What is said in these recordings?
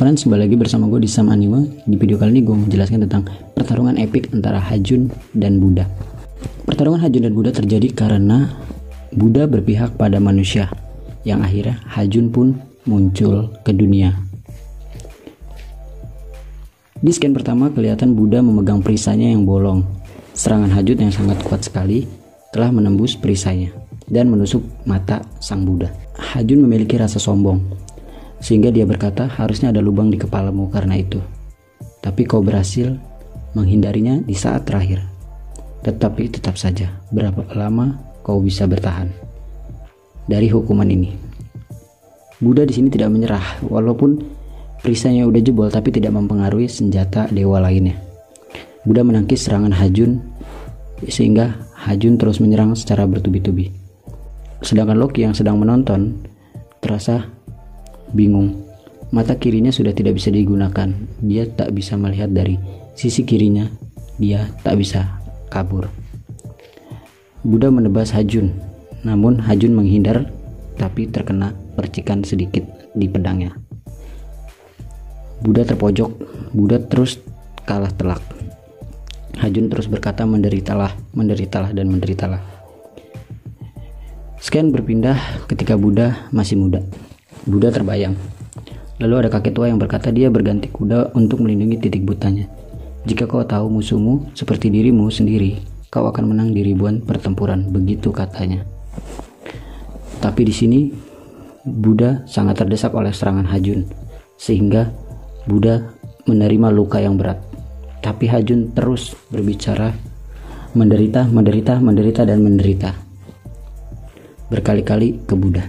friends, kembali lagi bersama gue di Sam Anime. Di video kali ini gue menjelaskan tentang pertarungan epik antara Hajun dan Buddha. Pertarungan Hajun dan Buddha terjadi karena Buddha berpihak pada manusia, yang akhirnya Hajun pun muncul ke dunia. Di scan pertama kelihatan Buddha memegang perisainya yang bolong. Serangan Hajun yang sangat kuat sekali telah menembus perisainya dan menusuk mata sang Buddha. Hajun memiliki rasa sombong, sehingga dia berkata, harusnya ada lubang di kepalamu karena itu. Tapi kau berhasil menghindarinya di saat terakhir. Tetapi tetap saja, berapa lama kau bisa bertahan dari hukuman ini? Buddha di sini tidak menyerah, walaupun perisainya udah jebol, tapi tidak mempengaruhi senjata dewa lainnya. Buddha menangkis serangan Hajun, sehingga Hajun terus menyerang secara bertubi-tubi. Sedangkan Loki yang sedang menonton terasa bingung. Mata kirinya sudah tidak bisa digunakan. Dia tak bisa melihat dari sisi kirinya. Dia tak bisa kabur. Buddha menebas Hajun, namun Hajun menghindar tapi terkena percikan sedikit di pedangnya. Buddha terpojok. Buddha terus kalah telak. Hajun terus berkata, menderitalah, menderitalah, dan menderitalah. Scan berpindah ketika Buddha masih muda. Buddha terbayang. Lalu ada kakek tua yang berkata dia berganti kuda untuk melindungi titik butanya. Jika kau tahu musuhmu seperti dirimu sendiri, kau akan menang di ribuan pertempuran, begitu katanya. Tapi di sini Buddha sangat terdesak oleh serangan Hajun, sehingga Buddha menerima luka yang berat. Tapi Hajun terus berbicara, menderita, menderita, menderita, dan menderita berkali-kali ke Buddha.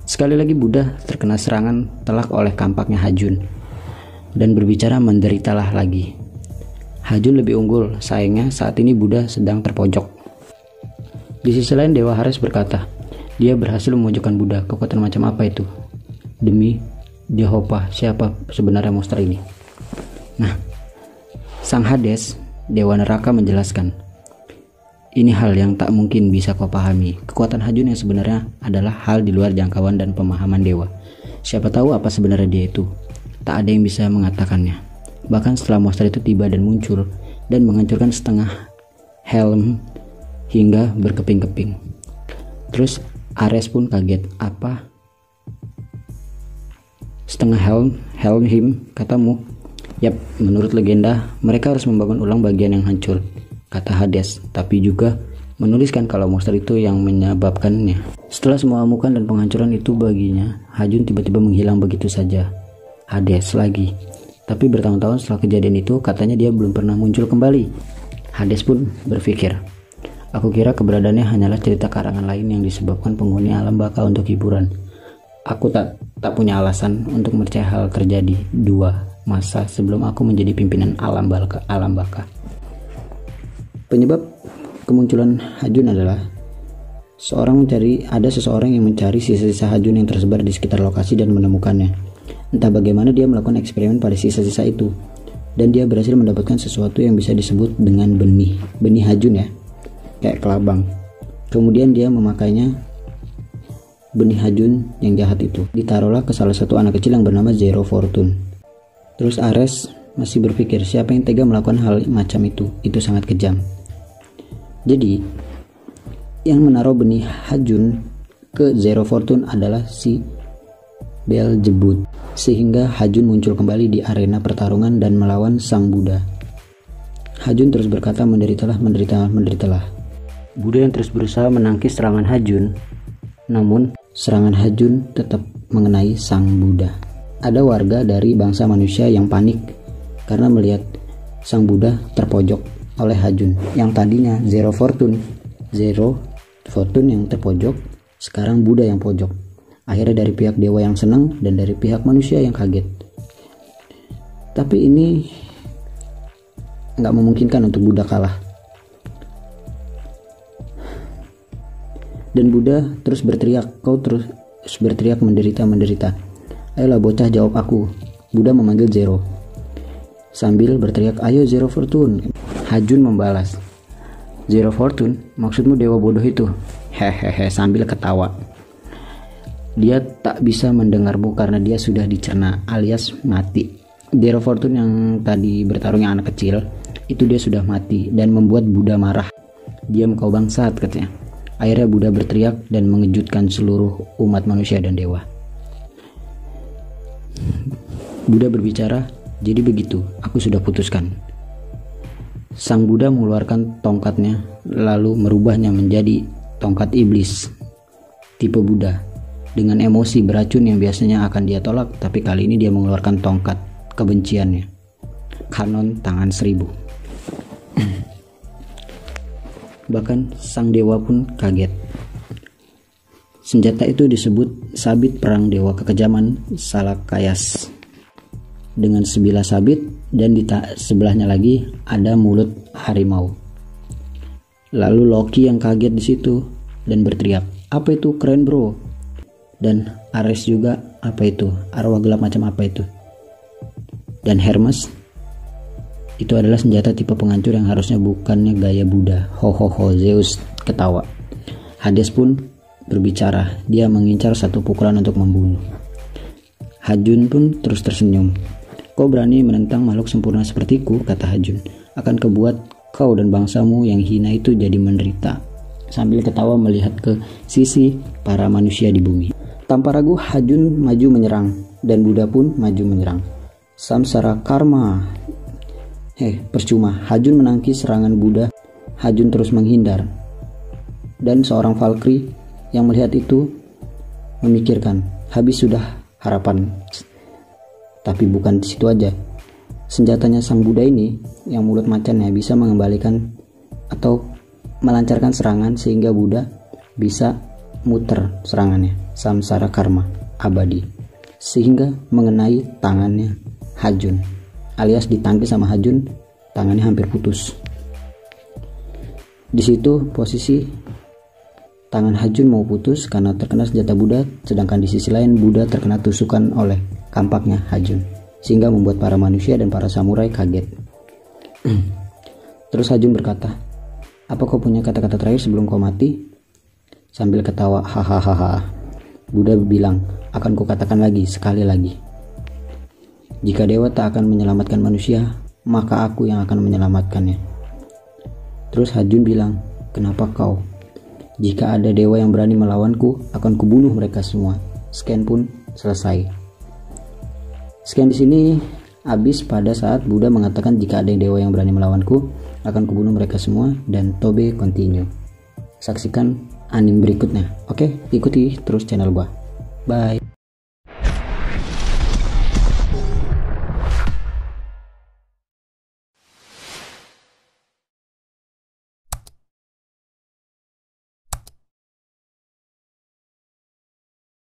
Sekali lagi Buddha terkena serangan telak oleh kampaknya Hajun dan berbicara, menderitalah lagi. Hajun lebih unggul, sayangnya saat ini Buddha sedang terpojok. Di sisi lain Dewa Hares berkata, dia berhasil memojokkan Buddha. Kekuatan macam apa itu? Demi Jehovah, siapa sebenarnya monster ini? Nah, sang Hades, Dewa Neraka, menjelaskan, ini hal yang tak mungkin bisa kau pahami. Kekuatan Hajun yang sebenarnya adalah hal di luar jangkauan dan pemahaman dewa. Siapa tahu apa sebenarnya dia itu? Tak ada yang bisa mengatakannya. Bahkan setelah monster itu tiba dan muncul dan menghancurkan setengah helm hingga berkeping-keping. Terus Ares pun kaget. Apa? Setengah helm him, katamu? Yap, menurut legenda mereka harus membangun ulang bagian yang hancur, kata Hades, tapi juga menuliskan kalau monster itu yang menyebabkannya. Setelah semua amukan dan penghancuran itu baginya, Hajun tiba-tiba menghilang begitu saja. Hades lagi. Tapi bertahun-tahun setelah kejadian itu, katanya dia belum pernah muncul kembali. Hades pun berpikir, aku kira keberadaannya hanyalah cerita karangan lain yang disebabkan penghuni alam baka untuk hiburan. Aku tak punya alasan untuk percaya hal terjadi 2 masa sebelum aku menjadi pimpinan alam baka. Penyebab kemunculan Hajun adalah ada seseorang yang mencari sisa-sisa Hajun yang tersebar di sekitar lokasi dan menemukannya. Entah bagaimana dia melakukan eksperimen pada sisa-sisa itu, dan dia berhasil mendapatkan sesuatu yang bisa disebut dengan benih Hajun, ya, kayak kelabang. Kemudian dia memakainya, benih Hajun yang jahat itu ditaruhlah ke salah satu anak kecil yang bernama Zero Fortune. Terus Ares masih berpikir, siapa yang tega melakukan hal macam itu? Itu sangat kejam. Jadi yang menaruh benih Hajun ke Zero Fortune adalah si Beelzebub, sehingga Hajun muncul kembali di arena pertarungan dan melawan sang Buddha. Hajun terus berkata, menderitalah, menderitalah, menderitalah. Buddha yang terus berusaha menangkis serangan Hajun, namun serangan Hajun tetap mengenai sang Buddha. Ada warga dari bangsa manusia yang panik karena melihat sang Buddha terpojok oleh Hajun. Yang tadinya Zero Fortune yang terpojok, sekarang Buddha yang pojok. Akhirnya dari pihak dewa yang senang dan dari pihak manusia yang kaget. Tapi ini nggak memungkinkan untuk Buddha kalah. Dan Buddha terus berteriak, kau terus berteriak, menderita, menderita. Ayolah bocah, jawab aku. Buddha memanggil Zero sambil berteriak, ayo Zero Fortune. Hajun membalas, Zero Fortune, maksudmu dewa bodoh itu? Hehehe, sambil ketawa. Dia tak bisa mendengarmu karena dia sudah dicerna alias mati. Zero Fortune yang tadi bertarungnya anak kecil, itu dia sudah mati dan membuat Buddha marah. Diam kau bangsat, katanya. Akhirnya Buddha berteriak dan mengejutkan seluruh umat manusia dan dewa. Buddha berbicara, jadi begitu, aku sudah putuskan. Sang Buddha mengeluarkan tongkatnya lalu merubahnya menjadi tongkat iblis tipe Buddha dengan emosi beracun yang biasanya akan dia tolak, tapi kali ini dia mengeluarkan tongkat kebenciannya, kanon tangan 1000. Bahkan sang dewa pun kaget. Senjata itu disebut sabit perang dewa kekejaman Salakayas dengan sebilah sabit, dan di sebelahnya lagi ada mulut harimau. Lalu Loki yang kaget di situ dan berteriak, "Apa itu? Keren, bro!" Dan Ares juga, "Apa itu? Arwah gelap macam apa itu?" Dan Hermes, itu adalah senjata tipe penghancur yang harusnya bukannya gaya Buddha. Ho, Zeus ketawa. Hades pun berbicara, dia mengincar satu pukulan untuk membunuh. Hajun pun terus tersenyum. "Kau berani menentang makhluk sempurna sepertiku," kata Hajun. "Akan kebuat kau dan bangsamu yang hina itu jadi menderita," sambil ketawa melihat ke sisi para manusia di bumi. Tanpa ragu Hajun maju menyerang dan Buddha pun maju menyerang. Samsara karma. Percuma, Hajun menangkis serangan Buddha. Hajun terus menghindar. Dan seorang Valkyrie yang melihat itu memikirkan, habis sudah harapan. Tapi bukan di situ aja. Senjatanya sang Buddha ini yang mulut macannya bisa mengembalikan atau melancarkan serangan sehingga Buddha bisa muter serangannya, samsara karma abadi, sehingga mengenai tangannya Hajun, alias ditangkis sama Hajun, tangannya hampir putus. Di situ posisi tangan Hajun mau putus karena terkena senjata Buddha, sedangkan di sisi lain Buddha terkena tusukan oleh kampaknya Hajun, sehingga membuat para manusia dan para samurai kaget. Terus Hajun berkata, "Apa kau punya kata-kata terakhir sebelum kau mati?" Sambil ketawa, "Hahaha." Buddha bilang, "Akan kukatakan lagi, sekali lagi. Jika dewa tak akan menyelamatkan manusia, maka aku yang akan menyelamatkannya." Terus Hajun bilang, "Kenapa kau? Jika ada dewa yang berani melawanku, akan kubunuh mereka semua." Scan pun selesai. Scan di sini habis pada saat Buddha mengatakan jika ada dewa yang berani melawanku, akan kubunuh mereka semua, dan Tobe continue. Saksikan anime berikutnya. Oke, ikuti terus channel gua. Bye.